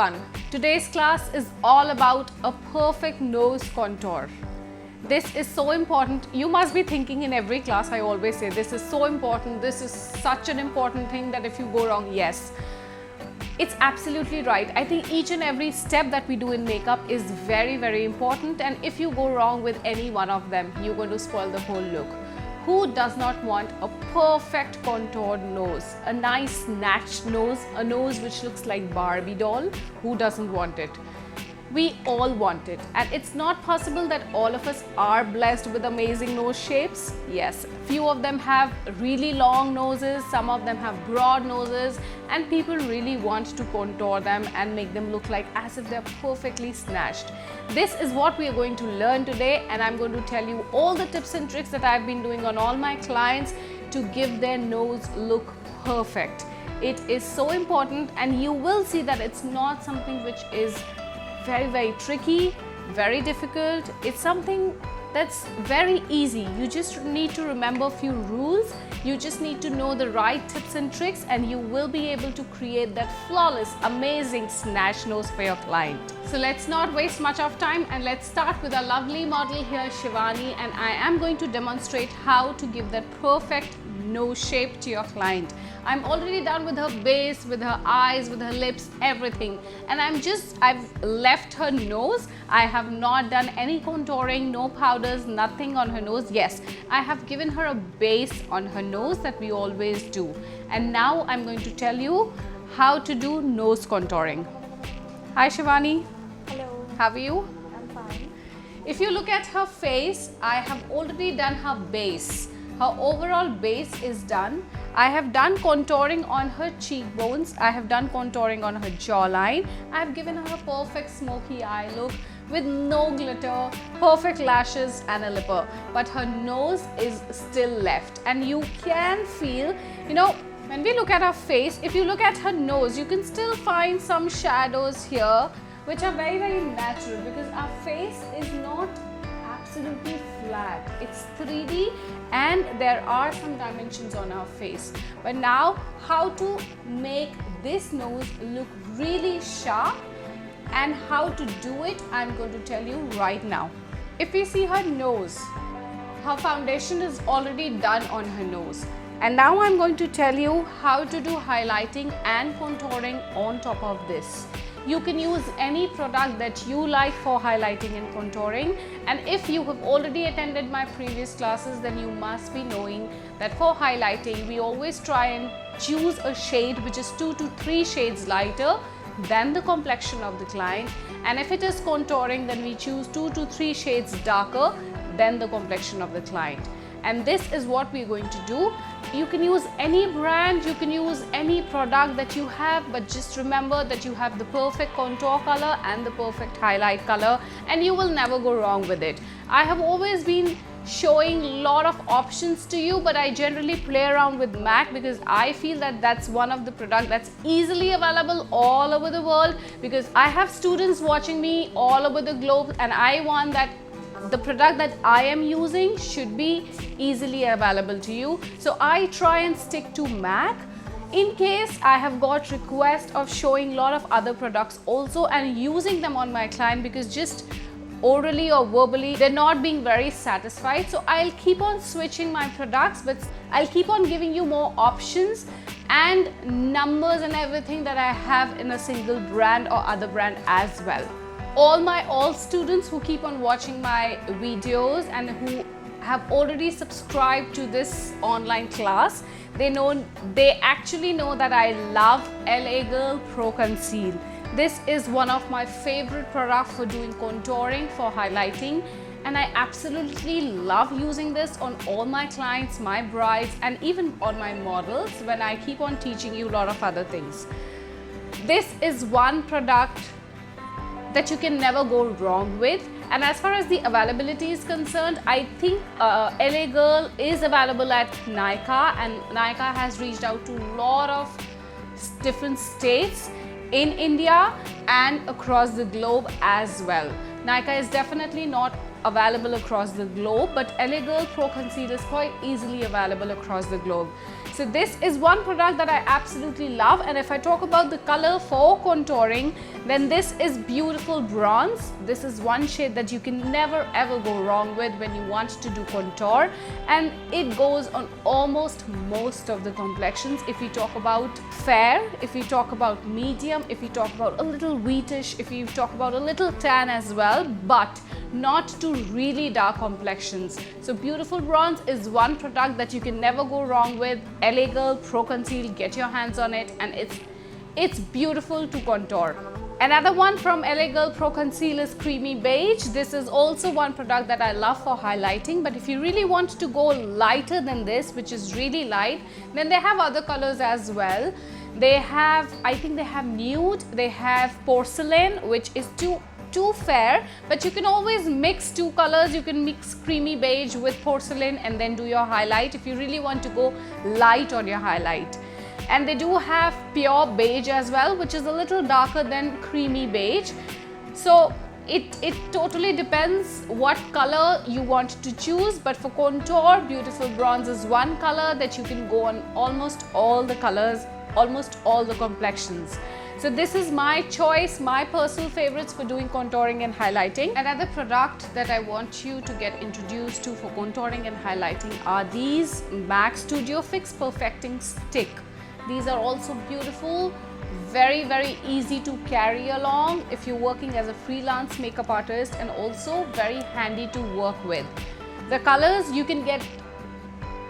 everyone. Today's class is all about a perfect nose contour. This is so important. You must be thinking in every class, I always say this is so important, this is such an important thing that if you go wrong, yes. It's absolutely right. I think each and every step that we do in makeup is very important, and if you go wrong with any one of them, you're going to spoil the whole look. Who does not want a perfect contoured nose? A nice snatched nose, a nose which looks like Barbie doll. Who doesn't want it? We all want it, and it's not possible that all of us are blessed with amazing nose shapes. Yes, few of them have really long noses, some of them have broad noses, and people really want to contour them and make them look like as if they're perfectly snatched. This is what we are going to learn today, and I'm going to tell you all the tips and tricks that I've been doing on all my clients to give their nose look perfect. It is so important, and you will see that it's not something which is very tricky, very difficult. It's something that's very easy. You just need to remember a few rules. You just need to know the right tips and tricks, and you will be able to create that flawless, amazing snatch nose for your client. So let's not waste much of time, and let's start with our lovely model here, Shivani, and I am going to demonstrate how to give that perfect nose shape to your client. I'm already done with her base, with her eyes, with her lips, everything, and I've left her nose. I have not done any contouring, no powders, nothing on her nose. Yes, I have given her a base on her nose that we always do, and now I'm going to tell you how to do nose contouring. Hi Shivani. Hello. How are you? I'm fine. If you look at her face, I have already done her base. Her overall base is done. I have done contouring on her cheekbones. I have done contouring on her jawline. I have given her a perfect smoky eye look with no glitter, perfect lashes and a lipper. But her nose is still left, and you can feel, when we look at her face, if you look at her nose, you can still find some shadows here which are very natural, because our face is not absolutely flat. It's 3D, and there are some dimensions on our face. But now, how to make this nose look really sharp and how to do it, I'm going to tell you right now. If we see her nose, her foundation is already done on her nose. And now I'm going to tell you how to do highlighting and contouring on top of this. You can use any product that you like for highlighting and contouring, and if you have already attended my previous classes, then you must be knowing that for highlighting we always try and choose a shade which is 2 to 3 shades lighter than the complexion of the client, and if it is contouring, then we choose 2 to 3 shades darker than the complexion of the client. And this is what we're going to do. You can use any brand, you can use any product that you have, but just remember that you have the perfect contour color and the perfect highlight color, and you will never go wrong with it. I have always been showing a lot of options to you, but I generally play around with MAC because I feel that that's one of the products that's easily available all over the world, because I have students watching me all over the globe, and I want that the product that I am using should be easily available to you. So I try and stick to MAC. In case I have got request of showing a lot of other products also and using them on my client, because just orally or verbally they're not being very satisfied, so I'll keep on switching my products, but I'll keep on giving you more options and numbers and everything that I have in a single brand or other brand as well. All students who keep on watching my videos and who have already subscribed to this online class, they actually know that I love LA Girl Pro Conceal. This is one of my favorite products for doing contouring, for highlighting, and I absolutely love using this on all my clients, my brides, and even on my models when I keep on teaching you a lot of other things. This is one product that you can never go wrong with. And as far as the availability is concerned, I think LA Girl is available at Nykaa, and Nykaa has reached out to a lot of different states in India and across the globe as well. Nykaa is definitely not available across the globe, but LA Girl Pro Concealer is quite easily available across the globe. So this is one product that I absolutely love, and if I talk about the color for contouring, then this is Beautiful Bronze. This is one shade that you can never ever go wrong with when you want to do contour, and it goes on almost most of the complexions. If we talk about fair, if we talk about medium, if we talk about a little wheatish, if we talk about a little tan as well, but not to really dark complexions. So Beautiful Bronze is one product that you can never go wrong with. LA Girl Pro Conceal, get your hands on it, and it's beautiful to contour. Another one from LA Girl Pro Conceal is Creamy Beige. This is also one product that I love for highlighting, but if you really want to go lighter than this, which is really light, then they have other colors as well. They have, I think they have nude, they have porcelain, which is too fair, but you can always mix two colors. You can mix Creamy Beige with porcelain and then do your highlight if you really want to go light on your highlight. And they do have Pure Beige as well, which is a little darker than Creamy Beige. So it totally depends what color you want to choose, but for contour, Beautiful Bronze is one color that you can go on almost all the colors, almost all the complexions. So this is my choice, my personal favorites for doing contouring and highlighting. Another product that I want you to get introduced to for contouring and highlighting are these MAC Studio Fix Perfecting Stick. These are also beautiful, very, very easy to carry along if you're working as a freelance makeup artist, and also very handy to work with. The colors, you can get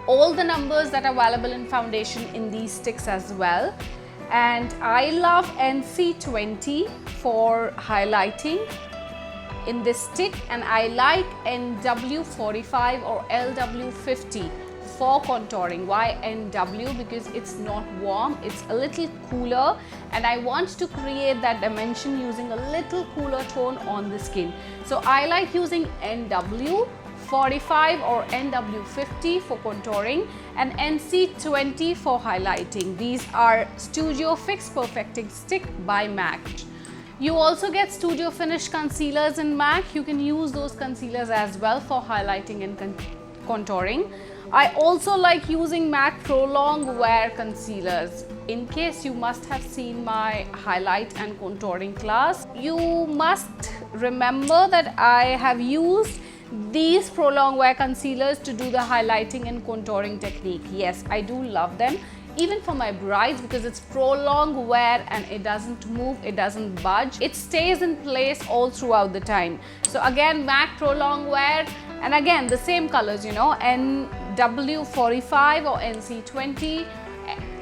all the numbers that are available in foundation in these sticks as well. And I love NC20 for highlighting in this stick, and I like NW45 or LW50 for contouring. Why NW? Because it's not warm, it's a little cooler, and I want to create that dimension using a little cooler tone on the skin. So I like using NW45 or NW50 for contouring and NC20 for highlighting. These are Studio Fix Perfecting Stick by MAC. You also get Studio Finish concealers in MAC. You can use those concealers as well for highlighting and contouring. I also like using MAC Pro Long Wear concealers. In case you must have seen my highlight and contouring class, you must remember that I have used these Pro Long Wear concealers to do the highlighting and contouring technique. Yes, I do love them, even for my brides, because it's Pro Long Wear and it doesn't move, it doesn't budge. It stays in place all throughout the time. So again, MAC Pro Long Wear, and again the same colors, you know, NW45 or NC20.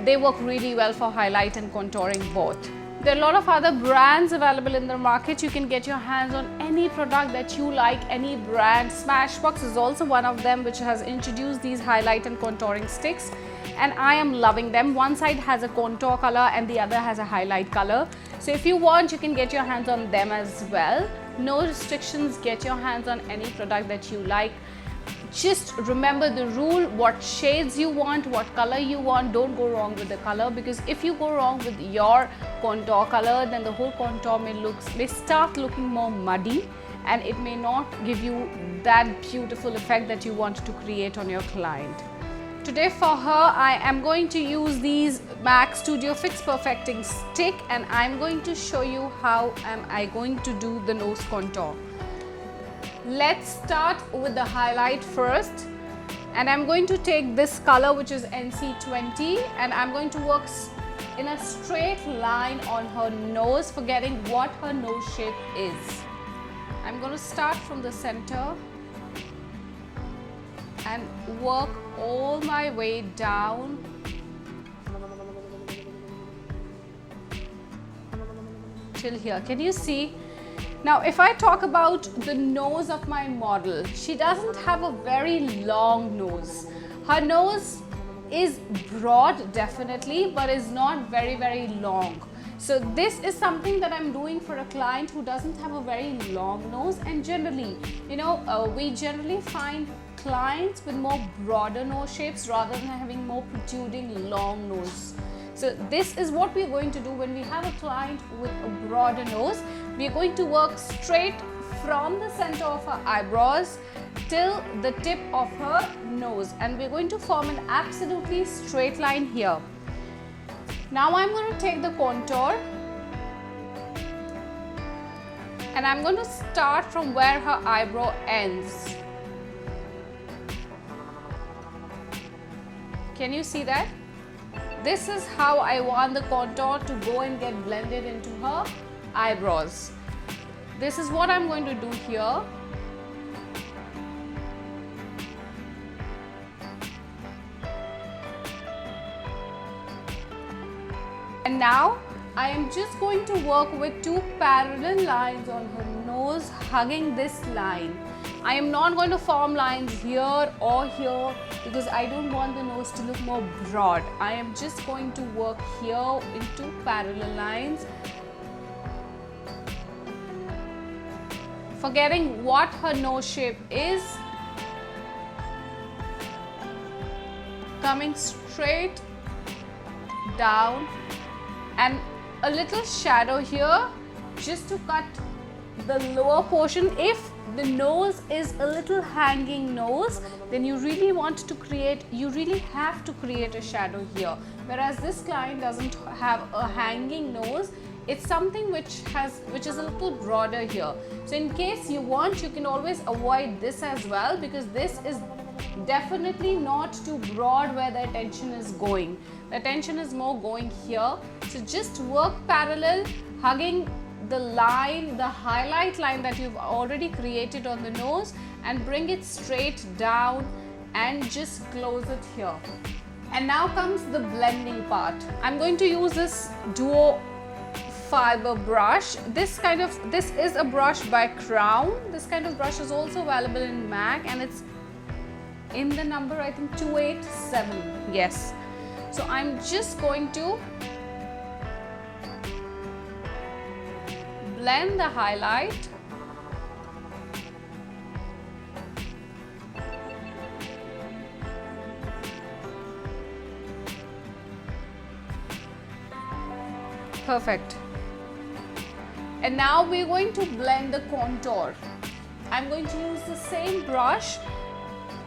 They work really well for highlight and contouring both. There are a lot of other brands available in the market. You can get your hands on any product that you like, any brand. Smashbox is also one of them, which has introduced these highlight and contouring sticks, and I am loving them. One side has a contour color and the other has a highlight color. So if you want, you can get your hands on them as well. No restrictions, get your hands on any product that you like. Just remember the rule: what shades you want, what color you want. Don't go wrong with the color, because if you go wrong with your contour color, then the whole contour may start looking more muddy, and it may not give you that beautiful effect that you want to create on your client. Today for her, I am going to use these MAC Studio Fix Perfecting Stick, and I'm going to show you how am I going to do the nose contour. Let's start with the highlight first, and I'm going to take this color, which is NC20, and I'm going to work in a straight line on her nose, forgetting what her nose shape is. I'm going to start from the center and work all my way down till here. Can you see? Now, if I talk about the nose of my model, she doesn't have a very long nose. Her nose is broad, definitely, but is not very, very long. So this is something that I'm doing for a client who doesn't have a very long nose, and generally, you know, we generally find clients with more broader nose shapes rather than having more protruding long nose. So this is what we're going to do when we have a client with a broader nose. We're going to work straight from the center of her eyebrows till the tip of her nose, and we're going to form an absolutely straight line here. Now I'm going to take the contour and I'm going to start from where her eyebrow ends. Can you see that? This is how I want the contour to go and get blended into her eyebrows. This is what I'm going to do here. And now I am just going to work with two parallel lines on her nose, hugging this line. I am not going to form lines here or here because I don't want the nose to look more broad. I am just going to work here in two parallel lines, forgetting what her nose shape is, coming straight down, and a little shadow here just to cut the lower portion. If the nose is a little hanging nose, then you really have to create a shadow here. Whereas this client doesn't have a hanging nose, it's something which is a little broader here. So in case you want, you can always avoid this as well, because this is definitely not too broad where the attention is going. The attention is more going here. So just work parallel, hugging the line, the highlight line that you've already created on the nose, and bring it straight down and just close it here. And now comes the blending part. I'm going to use this duo fiber brush. This is a brush by Crown. This kind of brush is also available in MAC, and it's in the number, I think, 287. Yes. So I'm just going to blend the highlight. Perfect. And now we're going to blend the contour. I'm going to use the same brush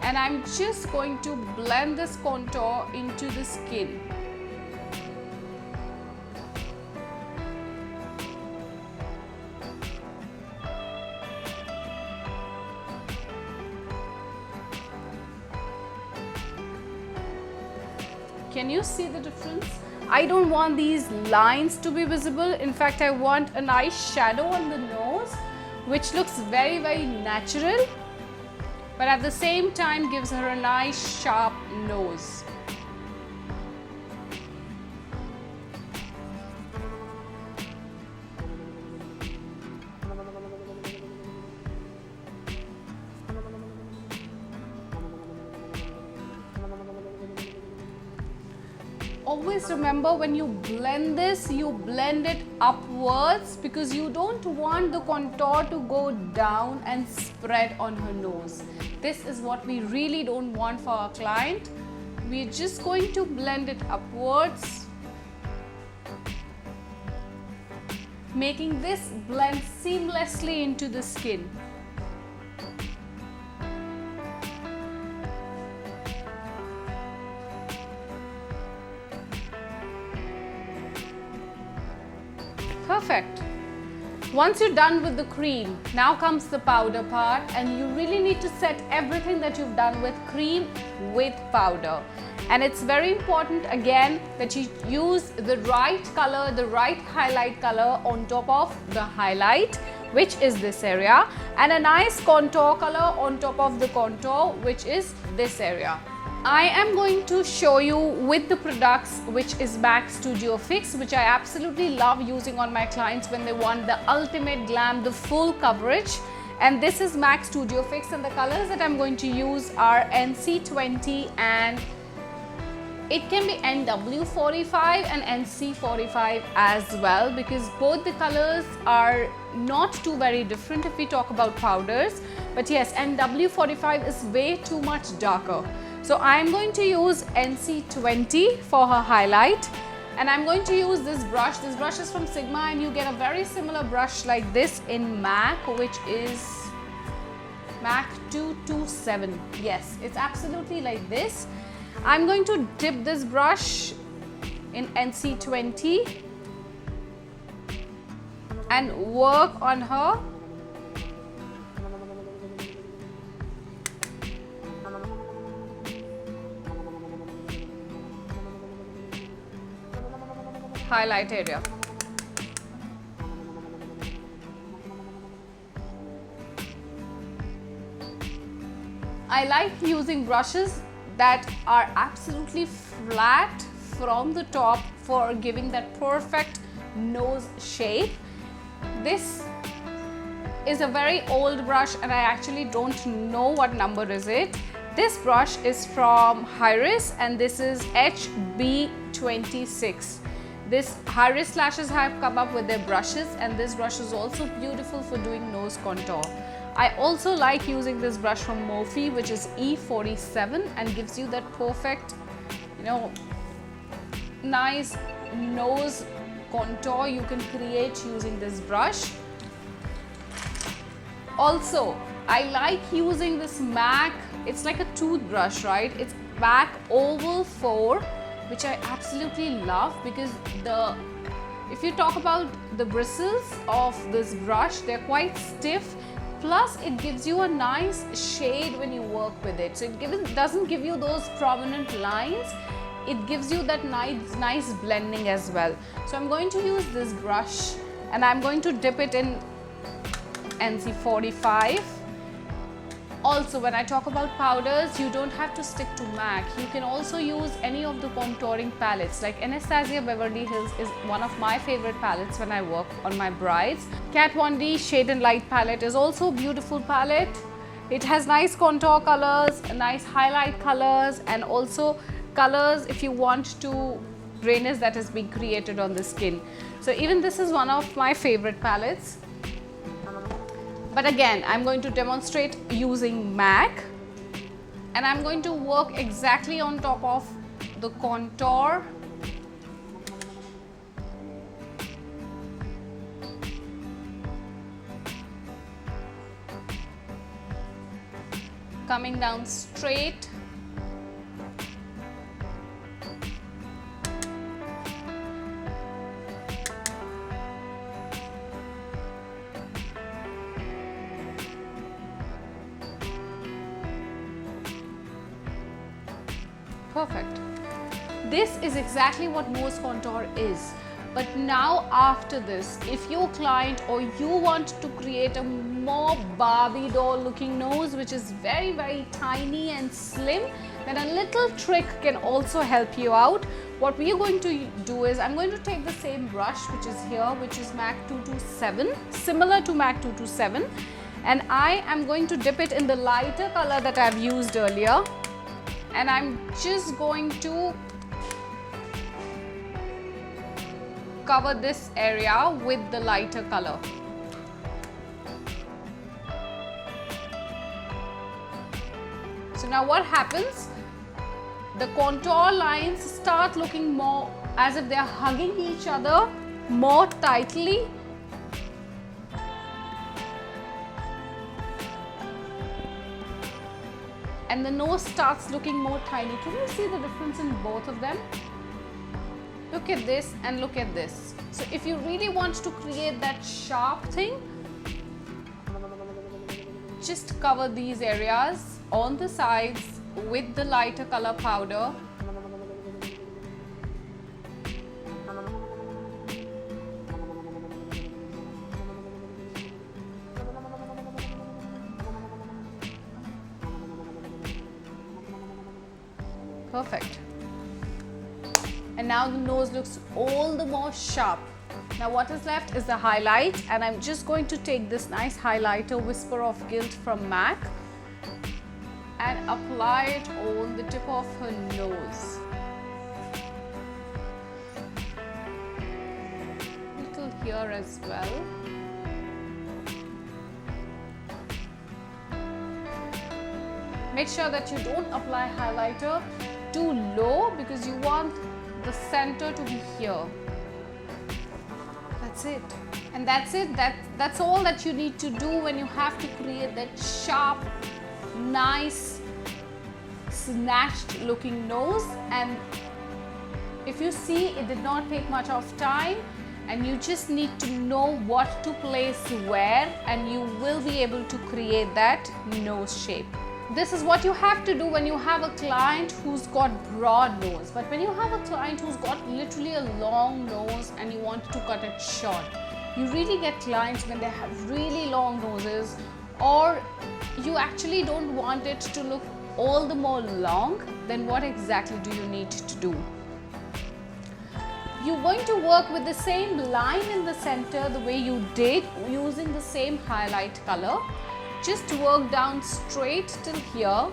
and I'm just going to blend this contour into the skin. Can you see the difference? I don't want these lines to be visible. In fact, I want a nice shadow on the nose, which looks very, very natural, but at the same time gives her a nice sharp nose. Always remember, when you blend this, you blend it upwards, because you don't want the contour to go down and spread on her nose. This is what we really don't want for our client. We're just going to blend it upwards, making this blend seamlessly into the skin. Perfect. Once you're done with the cream, now comes the powder part, and you really need to set everything that you've done with cream with powder. And it's very important again that you use the right color, the right highlight color on top of the highlight, which is this area, and a nice contour color on top of the contour, which is this area. I am going to show you with the products, which is MAC Studio Fix, which I absolutely love using on my clients when they want the ultimate glam, the full coverage. And this is MAC Studio Fix, and the colors that I'm going to use are NC20, and it can be NW45 and NC45 as well, because both the colors are not too very different if we talk about powders. But yes, NW45 is way too much darker. So I'm going to use NC20 for her highlight, And I'm going to use this brush. This brush is from Sigma, and you get a very similar brush like this in MAC, which is MAC 227. Yes, it's absolutely like this. I'm going to dip this brush in NC20 and work on her highlight area. I like using brushes that are absolutely flat from the top for giving that perfect nose shape. This is a very old brush and I actually don't know what number is it. This brush is from Hyris and this is HB26. This Hyris Lashes have come up with their brushes, and this brush is also beautiful for doing nose contour. I also like using this brush from Morphe, which is E47, and gives you that perfect, nice nose contour you can create using this brush. Also, I like using this MAC, it's like a toothbrush, right? It's MAC Oval 4, which I absolutely love because if you talk about the bristles of this brush, they're quite stiff. Plus, it gives you a nice shade when you work with it. So it doesn't give you those prominent lines. It gives you that nice blending as well. So I'm going to use this brush and I'm going to dip it in NC45. Also, when I talk about powders, you don't have to stick to MAC. You can also use any of the contouring palettes. Like Anastasia Beverly Hills is one of my favorite palettes when I work on my brides. Kat Von D Shade and Light palette is also a beautiful palette. It has nice contour colors, nice highlight colors, and also colors if you want to grayness that is being created on the skin. So even this is one of my favorite palettes. But again, I'm going to demonstrate using MAC and I'm going to work exactly on top of the contour. Coming down straight. Perfect. This is exactly what nose contour is. But now after this, if your client or you want to create a more Barbie doll looking nose, which is very tiny and slim, then a little trick can also help you out. What we are going to do is, I'm going to take the same brush which is here, which is MAC 227, similar to MAC 227, and I am going to dip it in the lighter color that I've used earlier. And I'm just going to cover this area with the lighter color. So now what happens? The contour lines start looking more as if they're hugging each other more tightly. And the nose starts looking more tiny. Can you see the difference in both of them? Look at this and look at this. So if you really want to create that sharp thing, just cover these areas on the sides with the lighter color powder. Perfect. And now the nose looks all the more sharp. Now what is left is the highlight, and I'm just going to take this nice highlighter, Whisper of Guilt from MAC, and apply it on the tip of her nose. Little here as well. Make sure that you don't apply highlighter too low because you want the center to be here. That's it. And that's it. That's all that you need to do when you have to create that sharp, nice, snatched looking nose. And if you see, it did not take much of time, and you just need to know what to place where, and you will be able to create that nose shape. This is what you have to do when you have a client who's got broad nose. But when you have a client who's got literally a long nose and you want to cut it short, you really get clients when they have really long noses, or you actually don't want it to look all the more long. Then what exactly do you need to do? You're going to work with the same line in the center the way you did, using the same highlight color. Just work down straight till here,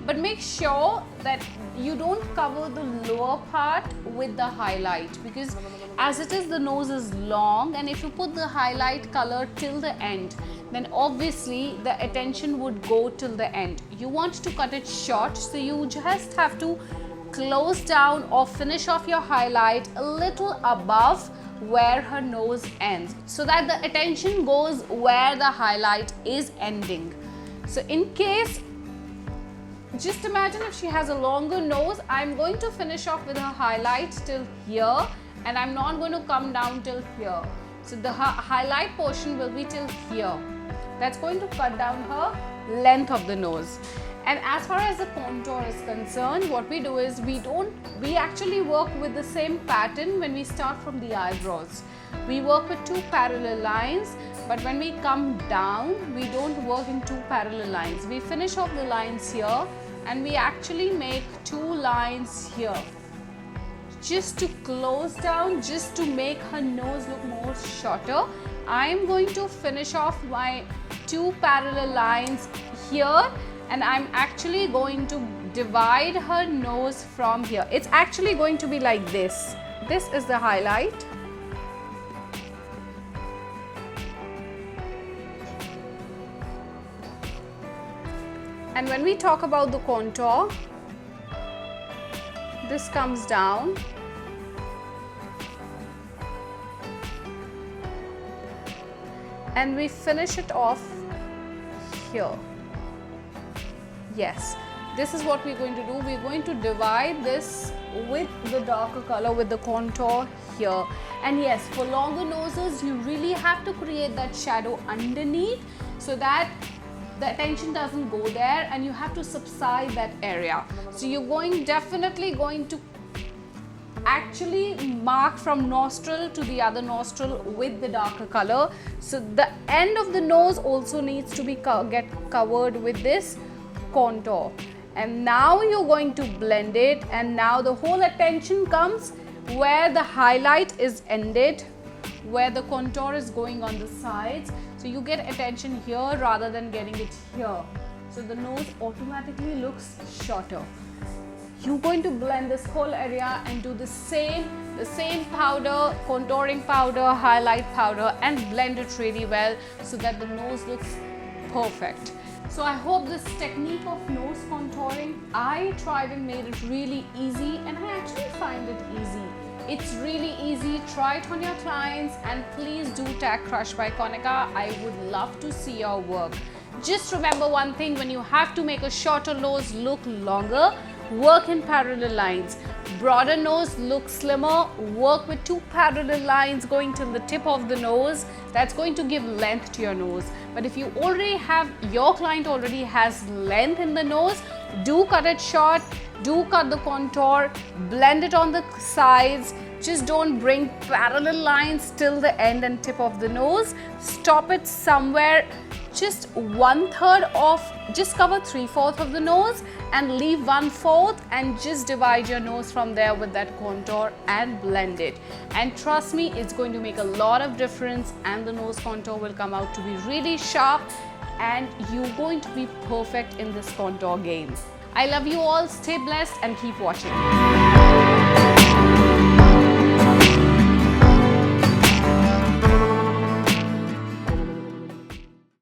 but make sure that you don't cover the lower part with the highlight, because as it is, the nose is long, and if you put the highlight color till the end, then obviously the attention would go till the end. You want to cut it short, so you just have to close down or finish off your highlight a little above where her nose ends, so that the attention goes where the highlight is ending. So in case, just imagine if she has a longer nose, I'm going to finish off with her highlight till here, and I'm not going to come down till here. So the highlight portion will be till here. That's going to cut down her length of the nose. And as far as the contour is concerned, what we do is we actually work with the same pattern when we start from the eyebrows. We work with two parallel lines, but when we come down, we don't work in two parallel lines. We finish off the lines here, and we actually make two lines here, just to close down, just to make her nose look more shorter. I'm going to finish off my two parallel lines here, and I'm actually going to divide her nose from here. It's actually going to be like this. This is the highlight. And when we talk about the contour, this comes down. And we finish it off here. Yes, this is what we're going to do. We're going to divide this with the darker color, with the contour here. And yes, for longer noses, you really have to create that shadow underneath, so that the attention doesn't go there, and you have to subside that area. So you're definitely going to actually mark from nostril to the other nostril with the darker color. So the end of the nose also needs to be get covered with this contour. And now you're going to blend it, and now the whole attention comes where the highlight is ended, where the contour is going on the sides. So you get attention here rather than getting it here. So the nose automatically looks shorter. You're going to blend this whole area and do the same powder, contouring powder, highlight powder, and blend it really well so that the nose looks perfect. So I hope this technique of nose contouring, I tried and made it really easy, and I actually find it easy. It's really easy. Try it on your clients, and please do tag Crush by Konika. I would love to see your work. Just remember one thing: when you have to make a shorter nose look longer, work in parallel lines. Broader nose, look slimmer, work with two parallel lines going till the tip of the nose. That's going to give length to your nose. But if you already have, your client already has length in the nose, do cut it short, do cut the contour, blend it on the sides. Just don't bring parallel lines till the end and tip of the nose. Stop it somewhere, just 1/3 of, just cover 3/4 of the nose and leave 1/4, and just divide your nose from there with that contour and blend it. And trust me, it's going to make a lot of difference, and the nose contour will come out to be really sharp, and you're going to be perfect in this contour game. I love you all. Stay blessed and keep watching.